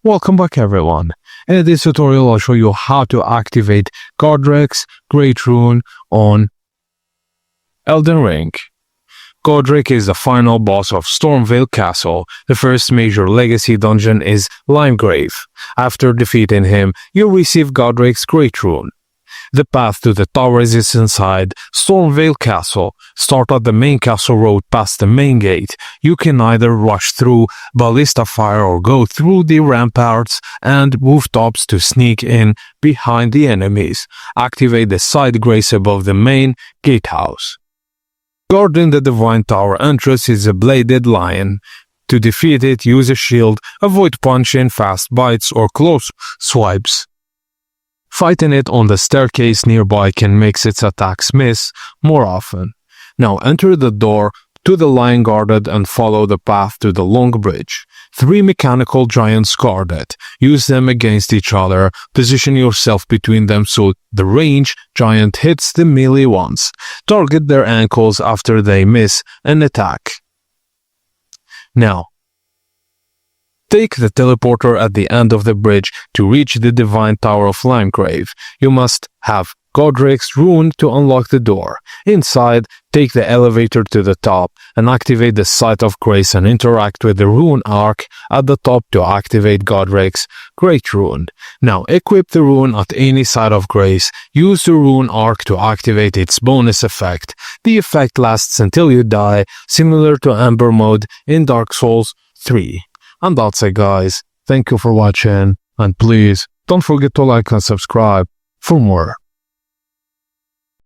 Welcome back everyone. In this tutorial I'll show you how to activate Godrick'S Great Rune on Elden Ring. Godrick is the final boss of Stormveil Castle. The first major legacy dungeon is Limegrave. After defeating him, you receive Godrick'S Great Rune. The path to the towers is inside Stormveil Castle. Start at the main castle road past the main gate. You can either rush through ballista fire or go through the ramparts and rooftops to sneak in behind the enemies. Activate the side grace above the main gatehouse. Guarding the Divine Tower entrance is a bladed lion. To defeat it, use a shield, avoid punching, fast bites, or close swipes. Fighting it on the staircase nearby can make its attacks miss more often. Now enter the door to the lion guarded and follow the path to the long bridge. 3 mechanical giants guard it. Use them against each other. Position yourself between them so the ranged giant hits the melee ones. Target their ankles after they miss an attack. Now, take the teleporter at the end of the bridge to reach the Divine Tower of Limegrave. You must have Godrick'S Rune to unlock the door. Inside, take the elevator to the top and activate the Site of Grace and interact with the Rune Arc at the top to activate Godrick'S Great Rune. Now equip the rune at any Site of Grace. Use the Rune Arc to activate its bonus effect. The effect lasts until you die, similar to Ember mode in Dark Souls 3. And that's it guys. Thank you for watching and please don't forget to like and subscribe for more.